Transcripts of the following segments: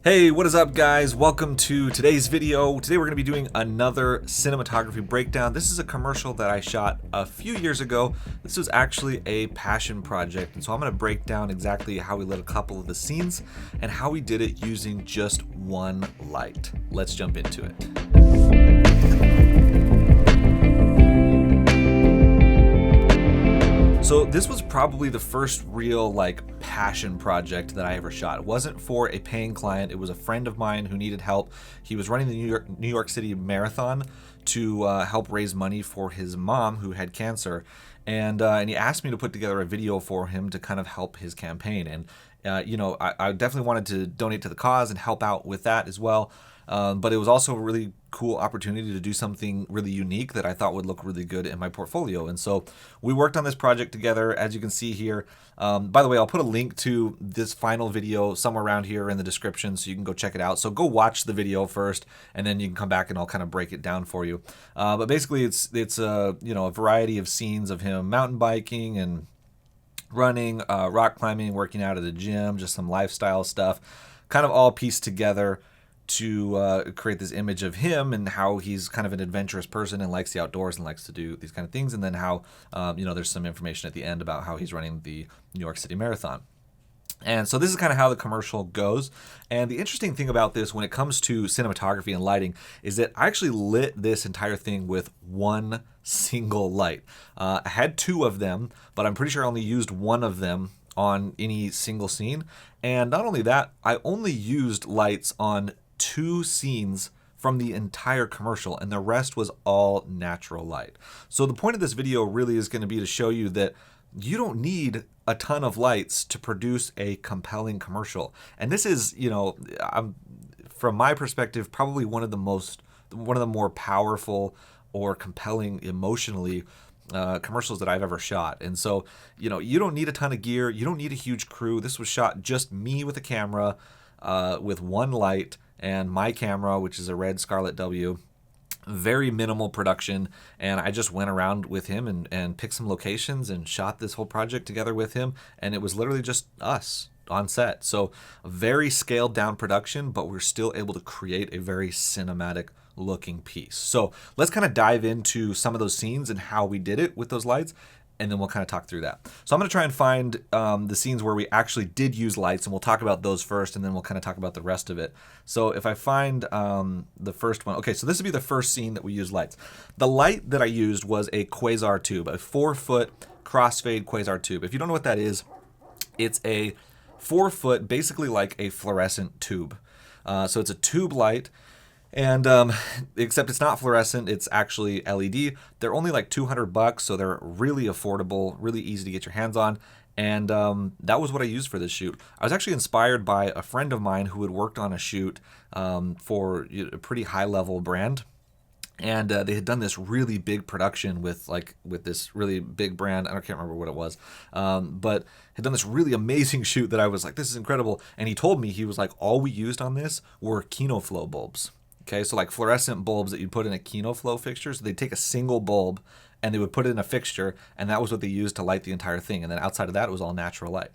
Hey, what is up guys? Welcome to today's video. Today we're going to be doing another cinematography breakdown. This is a commercial that I shot a few years ago. This was actually a passion project, and so I'm going to break down exactly how we lit a couple of the scenes and how we did it using just one light. Let's jump into it. So this was probably the first real passion project that I ever shot. It wasn't for a paying client. It was a friend of mine who needed help. He was running the New York City Marathon to help raise money for his mom who had cancer, and he asked me to put together a video for him to kind of help his campaign. And I definitely wanted to donate to the cause and help out with that as well. But it was also a really cool opportunity to do something really unique that I thought would look really good in my portfolio. And so we worked on this project together, as you can see here. By the way, I'll put a link to this final video somewhere around here in the description so you can go check it out. So go watch the video first, and then you can come back and I'll kind of break it down for you. But basically, it's a variety of scenes of him mountain biking and running, rock climbing, working out at the gym, just some lifestyle stuff, kind of all pieced together to create this image of him and how he's kind of an adventurous person and likes the outdoors and likes to do these kind of things. And then how, there's some information at the end about how he's running the New York City Marathon. And so this is kind of how the commercial goes. And the interesting thing about this when it comes to cinematography and lighting is that I actually lit this entire thing with one single light. I had two of them, but I'm pretty sure I only used one of them on any single scene. And not only that, I only used lights on two scenes from the entire commercial, and the rest was all natural light. So the point of this video really is going to be to show you that you don't need a ton of lights to produce a compelling commercial. And this is, from my perspective, probably one of the more powerful or compelling emotionally commercials that I've ever shot. And so, you don't need a ton of gear. You don't need a huge crew. This was shot just me with a camera, with one light, and my camera, which is a red Scarlett W. Very minimal production, and I just went around with him and picked some locations and shot this whole project together with him, and it was literally just us on set. So a very scaled down production, but we're still able to create a very cinematic looking piece. So let's kind of dive into some of those scenes and how we did it with those lights, and then we'll kind of talk through that. So I'm going to try and find the scenes where we actually did use lights, and we'll talk about those first, and then we'll kind of talk about the rest of it. So if I find the first one, okay, so this would be the first scene that we used lights. The light that I used was a quasar tube, a 4-foot crossfade quasar tube. If you don't know what that is, it's a 4-foot, basically like a fluorescent tube. So it's a tube light. And except it's not fluorescent, it's actually LED. They're only like $200, so they're really affordable, really easy to get your hands on. And that was what I used for this shoot. I was actually inspired by a friend of mine who had worked on a shoot for a pretty high-level brand. And they had done this really big production with this really big brand. I can't remember what it was, but had done this really amazing shoot that I was like, this is incredible. And he told me, he was like, all we used on this were KinoFlow bulbs. Okay, so like fluorescent bulbs that you'd put in a KinoFlow fixture. So they'd take a single bulb and they would put it in a fixture, and that was what they used to light the entire thing. And then outside of that, it was all natural light.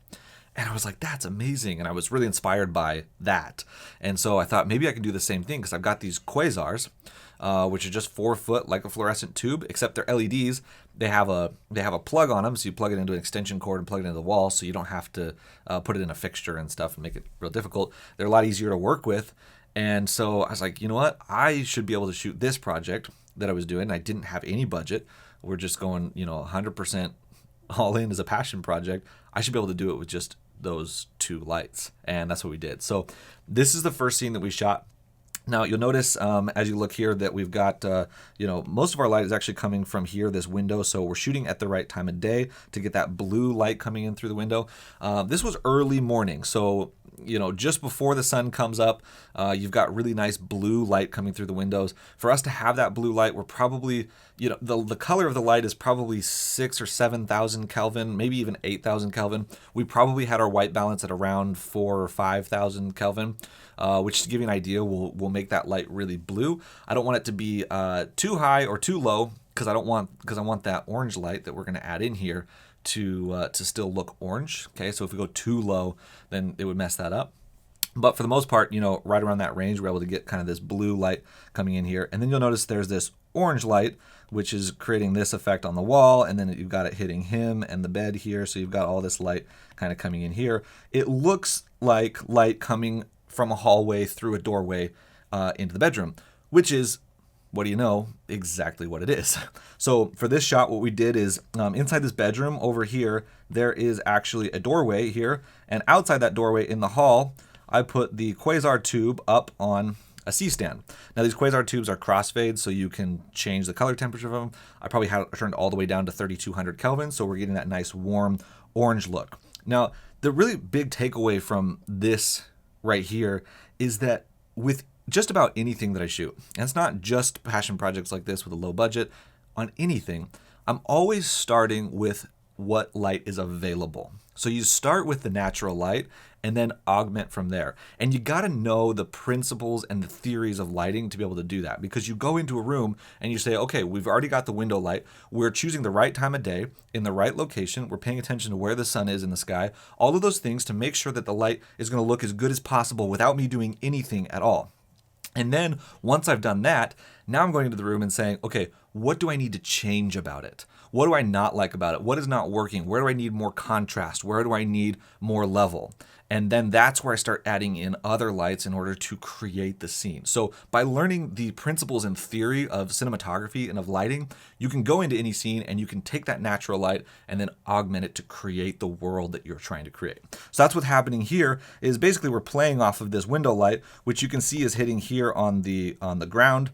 And I was like, that's amazing. And I was really inspired by that. And so I thought maybe I can do the same thing because I've got these quasars, which are just 4-foot like a fluorescent tube, except they're LEDs. They have a plug on them, so you plug it into an extension cord and plug it into the wall, so you don't have to put it in a fixture and stuff and make it real difficult. They're a lot easier to work with. And so I was like, you know what? I should be able to shoot this project that I was doing. I didn't have any budget. We're just going, 100% all in as a passion project. I should be able to do it with just those two lights. And that's what we did. So this is the first scene that we shot. Now, you'll notice as you look here that we've got, most of our light is actually coming from here, this window. So we're shooting at the right time of day to get that blue light coming in through the window. This was early morning. So, just before the sun comes up, you've got really nice blue light coming through the windows. For us to have that blue light, we're probably, the color of the light is probably 6,000 or 7,000 Kelvin, maybe even 8,000 Kelvin. We probably had our white balance at around 4,000 or 5,000 Kelvin. Which, to give you an idea, will make that light really blue. I don't want it to be too high or too low because I want that orange light that we're going to add in here to still look orange. Okay, so if we go too low, then it would mess that up. But for the most part, right around that range, we're able to get kind of this blue light coming in here. And then you'll notice there's this orange light, which is creating this effect on the wall. And then you've got it hitting him and the bed here. So you've got all this light kind of coming in here. It looks like light coming from a hallway through a doorway into the bedroom, which is, what do you know, exactly what it is. So for this shot, what we did is inside this bedroom over here, there is actually a doorway here. And outside that doorway in the hall, I put the Quasar tube up on a C-stand. Now these Quasar tubes are crossfade, so you can change the color temperature of them. I probably had it turned all the way down to 3200 Kelvin, so we're getting that nice warm orange look. Now, the really big takeaway from this right here is that with just about anything that I shoot, and it's not just passion projects like this with a low budget, on anything, I'm always starting with what light is available. So you start with the natural light and then augment from there. And you got to know the principles and the theories of lighting to be able to do that, because you go into a room and you say, okay, we've already got the window light. We're choosing the right time of day in the right location. We're paying attention to where the sun is in the sky, all of those things to make sure that the light is going to look as good as possible without me doing anything at all. And then once I've done that, now I'm going into the room and saying, okay, what do I need to change about it? What do I not like about it? What is not working? Where do I need more contrast? Where do I need more level? And then that's where I start adding in other lights in order to create the scene. So by learning the principles and theory of cinematography and of lighting, you can go into any scene and you can take that natural light and then augment it to create the world that you're trying to create. So that's what's happening here is basically we're playing off of this window light, which you can see is hitting here on the ground.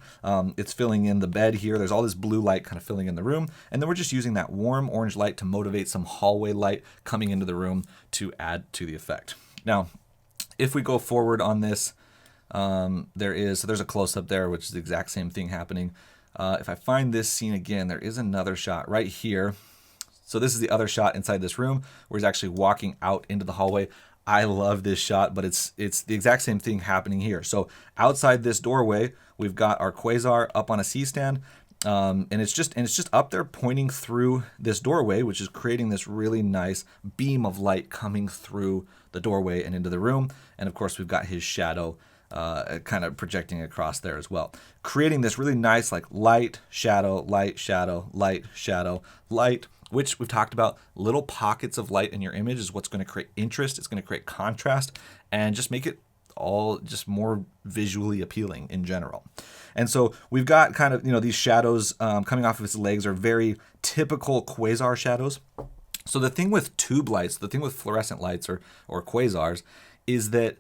It's filling in the bed here. There's all this blue light kind of filling in the room. And then we're just using that warm orange light to motivate some hallway light coming into the room to add to the effect. Now, if we go forward on this, there's a close-up there, which is the exact same thing happening. If I find this scene again, there is another shot right here. So this is the other shot inside this room where he's actually walking out into the hallway. I love this shot, but it's the exact same thing happening here. So outside this doorway, we've got our Quasar up on a C-stand. And it's just up there pointing through this doorway, which is creating this really nice beam of light coming through the doorway and into the room. And of course, we've got his shadow kind of projecting across there as well, creating this really nice like light, shadow, light, shadow, light, shadow, light, which we've talked about. Little pockets of light in your image is what's going to create interest. It's going to create contrast and just make it all just more visually appealing in general. And so we've got kind of, these shadows coming off of his legs are very typical Quasar shadows. So the thing with tube lights, the thing with fluorescent lights or Quasars is that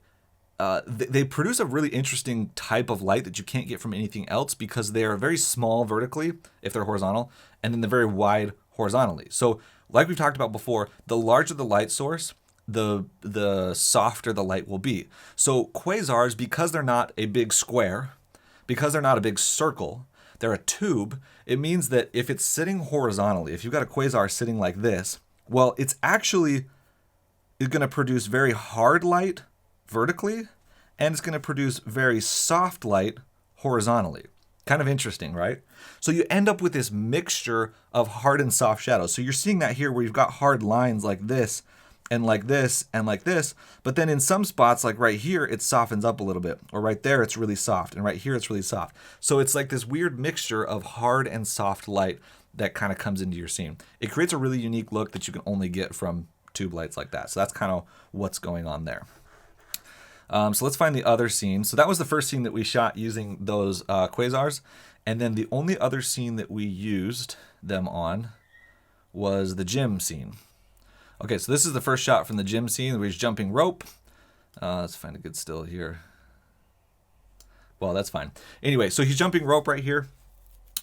they produce a really interesting type of light that you can't get from anything else because they're very small vertically if they're horizontal, and then they're very wide horizontally. So like we've talked about before, the larger the light source, the softer the light will be. So Quasars, because they're not a big square, because they're not a big circle, they're a tube, it means that if it's sitting horizontally, if you've got a Quasar sitting like this, well, it's actually going to produce very hard light vertically, and it's going to produce very soft light horizontally. Kind of interesting, right? So you end up with this mixture of hard and soft shadows. So you're seeing that here where you've got hard lines like this, and like this, and like this, but then in some spots, like right here, it softens up a little bit, or right there, it's really soft, and right here, it's really soft. So it's like this weird mixture of hard and soft light that kind of comes into your scene. It creates a really unique look that you can only get from tube lights like that. So that's kind of what's going on there. So let's find the other scene. So that was the first scene that we shot using those Quasars, and then the only other scene that we used them on was the gym scene. Okay, so this is the first shot from the gym scene where he's jumping rope. Let's find a good still here. Well, that's fine. Anyway, so he's jumping rope right here.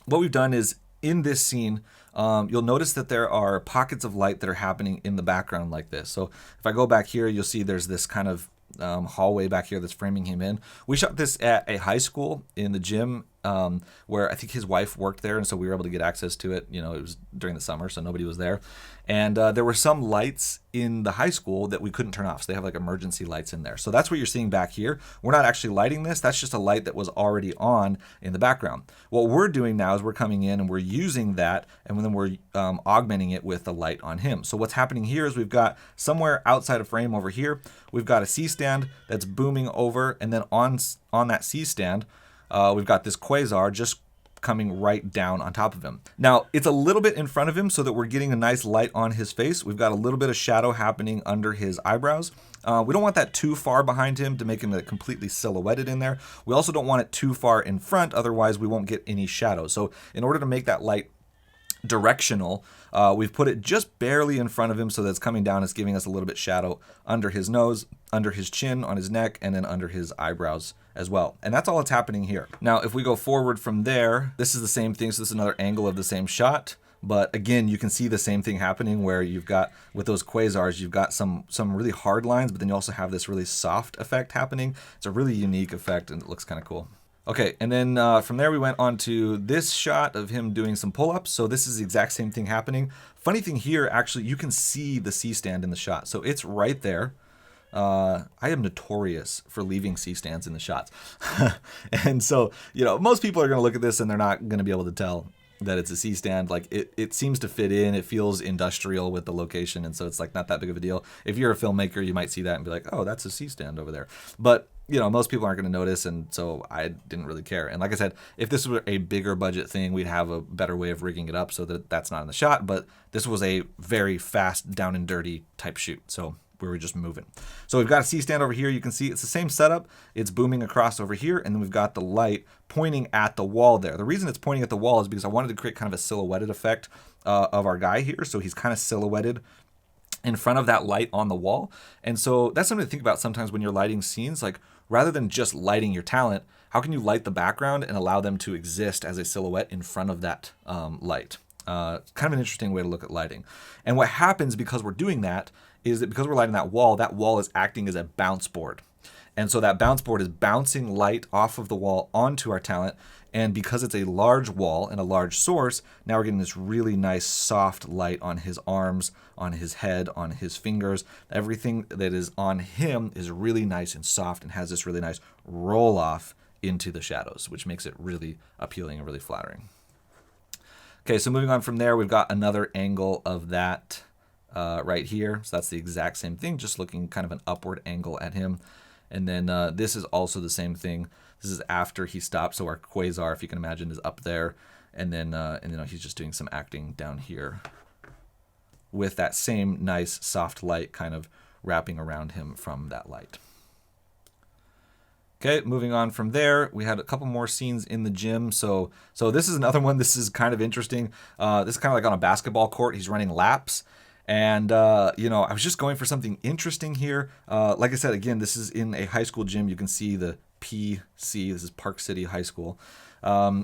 What we've done is in this scene, you'll notice that there are pockets of light that are happening in the background like this. So if I go back here, you'll see there's this kind of hallway back here that's framing him in. We shot this at a high school in the gym where I think his wife worked there, and so we were able to get access to it. You know, it was during the summer, so nobody was there. And there were some lights in the high school that we couldn't turn off, so they have like emergency lights in there. So that's what you're seeing back here. We're not actually lighting this. That's just a light that was already on in the background. What we're doing now is we're coming in and we're using that, and then we're augmenting it with the light on him. So what's happening here is we've got somewhere outside of frame over here, we've got a C-stand that's booming over, and then on that C-stand, we've got this quasar just coming right down on top of him. Now, it's a little bit in front of him so that we're getting a nice light on his face. We've got a little bit of shadow happening under his eyebrows. We don't want that too far behind him to make him completely silhouetted in there. We also don't want it too far in front, otherwise we won't get any shadow. So in order to make that light directional, we've put it just barely in front of him so that it's coming down. It's giving us a little bit shadow under his nose, under his chin, on his neck, and then under his eyebrows as well. And that's all that's happening here. Now, if we go forward from there, this is the same thing. So this is another angle of the same shot. But again, you can see the same thing happening where you've got, with those quasars, you've got some really hard lines, but then you also have this really soft effect happening. It's a really unique effect, and it looks kind of cool. Okay, and then from there we went on to this shot of him doing some pull-ups. So this is the exact same thing happening. Funny thing here, actually, you can see the C-stand in the shot. So it's right there. I am notorious for leaving C-stands in the shots. And so, you know, most people are going to look at this and they're not going to be able to tell that it's a C-stand. Like it seems to fit in. It feels industrial with the location. And so it's like not that big of a deal. If you're a filmmaker, you might see that and be like, oh, that's a C-stand over there. But you know, most people aren't going to notice, and so I didn't really care. And like I said, if this were a bigger budget thing, we'd have a better way of rigging it up so that that's not in the shot. But this was a very fast, down and dirty type shoot, so we were just moving. So we've got a C-stand over here. You can see it's the same setup. It's booming across over here, and then we've got the light pointing at the wall there. The reason it's pointing at the wall is because I wanted to create kind of a silhouetted effect of our guy here, so he's kind of silhouetted in front of that light on the wall. And so that's something to think about sometimes when you're lighting scenes. Like, rather than just lighting your talent, how can you light the background and allow them to exist as a silhouette in front of that light? Kind of an interesting way to look at lighting. And what happens because we're doing that is that because we're lighting that wall is acting as a bounce board. And so that bounce board is bouncing light off of the wall onto our talent. And because it's a large wall and a large source, now we're getting this really nice soft light on his arms, on his head, on his fingers. Everything that is on him is really nice and soft and has this really nice roll off into the shadows, which makes it really appealing and really flattering. Okay, so moving on from there, we've got another angle of that right here. So that's the exact same thing, just looking kind of an upward angle at him. And then this is also the same thing. This is after he stopped. So our quasar, if you can imagine, is up there. And then you know, he's just doing some acting down here with that same nice soft light kind of wrapping around him from that light. Okay, moving on from there, we had a couple more scenes in the gym. So this is another one. This is kind of interesting. This is kind of like on a basketball court. He's running laps. And, you know, I was just going for something interesting here. Like I said, again, this is in a high school gym. You can see the PC. This is Park City High School.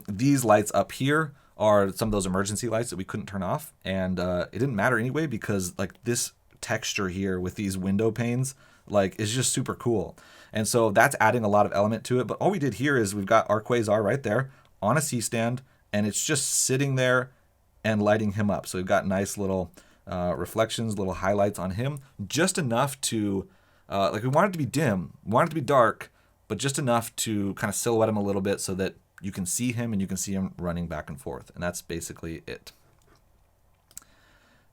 These lights up here are some of those emergency lights that we couldn't turn off. And it didn't matter anyway because, like, this texture here with these window panes, like, is just super cool. And so that's adding a lot of element to it. But all we did here is we've got our quasar right there on a C-stand, and it's just sitting there and lighting him up. So we've got nice little reflections, little highlights on him, just enough to, like, we want it to be dim, we want it to be dark, but just enough to kind of silhouette him a little bit so that you can see him and you can see him running back and forth. And that's basically it.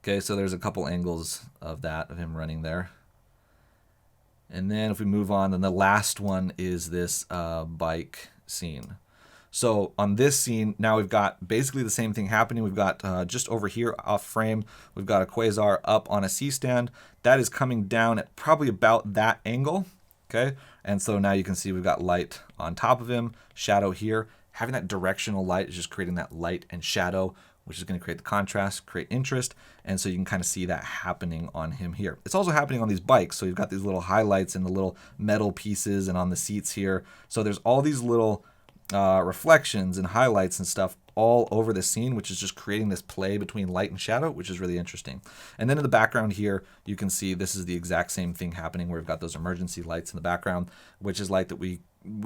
Okay, so there's a couple angles of that, of him running there. And then if we move on, then the last one is this bike scene. So on this scene, now we've got basically the same thing happening. We've got just over here off frame, we've got a quasar up on a C-stand. That is coming down at probably about that angle, okay? And so now you can see we've got light on top of him, shadow here. Having that directional light is just creating that light and shadow, which is going to create the contrast, create interest, and so you can kind of see that happening on him here. It's also happening on these bikes, so you've got these little highlights and the little metal pieces and on the seats here. So there's all these little reflections and highlights and stuff all over the scene, which is just creating this play between light and shadow, which is really interesting. And then in the background here, you can see this is the exact same thing happening where we've got those emergency lights in the background, which is light that we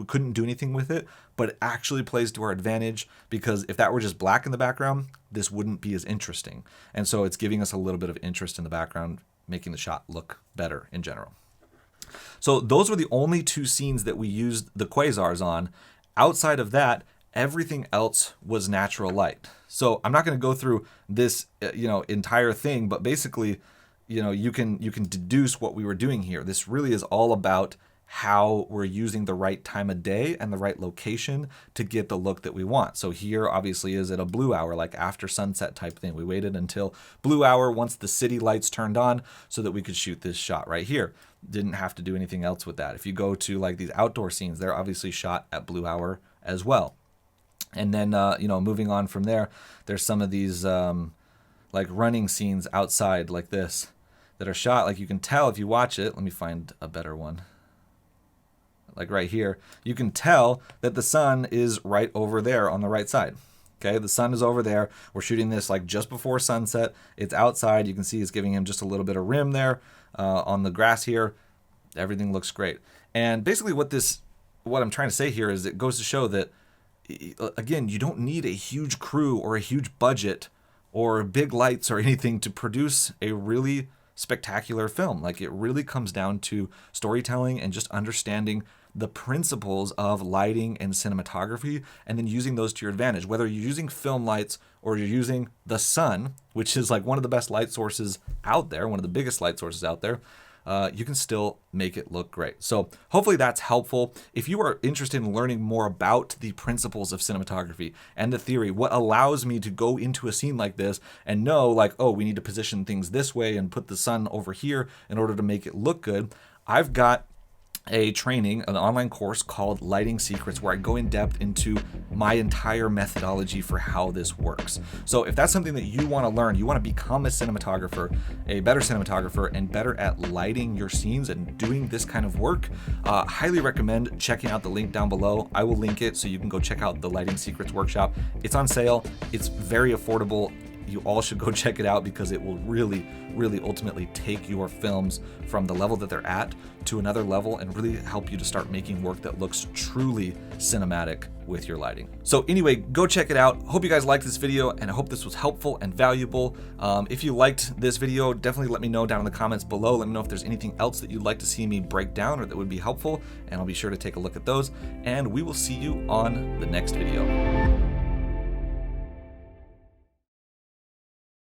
couldn't do anything with it, but it actually plays to our advantage, because if that were just black in the background, this wouldn't be as interesting. And so it's giving us a little bit of interest in the background, making the shot look better in general. So those were the only two scenes that we used the quasars on. Outside of that, everything else was natural light. So I'm not going to go through this, entire thing, but basically, you can deduce what we were doing here. This really is all about how we're using the right time of day and the right location to get the look that we want. So here obviously is at a blue hour, like after sunset type thing. We waited until blue hour once the city lights turned on so that we could shoot this shot right here. Didn't have to do anything else with that. If you go to like these outdoor scenes, they're obviously shot at blue hour as well. And then, moving on from there, there's some of these like running scenes outside like this that are shot. Like you can tell if you watch it. Let me find a better one. Like right here, you can tell that the sun is right over there on the right side. Okay, the sun is over there. We're shooting this like just before sunset. It's outside. You can see it's giving him just a little bit of rim there on the grass here. Everything looks great. And basically what I'm trying to say here is it goes to show that, again, you don't need a huge crew or a huge budget or big lights or anything to produce a really spectacular film. Like, it really comes down to storytelling and just understanding the principles of lighting and cinematography, and then using those to your advantage. Whether you're using film lights or you're using the sun, which is like one of the best light sources out there, one of the biggest light sources out there, you can still make it look great. So hopefully that's helpful. If you are interested in learning more about the principles of cinematography and the theory, what allows me to go into a scene like this and know, like, oh, we need to position things this way and put the sun over here in order to make it look good, I've got a training, an online course called Lighting Secrets, where I go in depth into my entire methodology for how this works. So if that's something that you want to learn, you want to become a cinematographer, a better cinematographer, and better at lighting your scenes and doing this kind of work, highly recommend checking out the link down below. I will link it so you can go check out the Lighting Secrets workshop. It's on sale. It's very affordable. You all should go check it out, because it will really, really ultimately take your films from the level that they're at to another level and really help you to start making work that looks truly cinematic with your lighting. So anyway, go check it out. Hope you guys liked this video, and I hope this was helpful and valuable. If you liked this video, definitely let me know down in the comments below. Let me know if there's anything else that you'd like to see me break down or that would be helpful, and I'll be sure to take a look at those. And we will see you on the next video.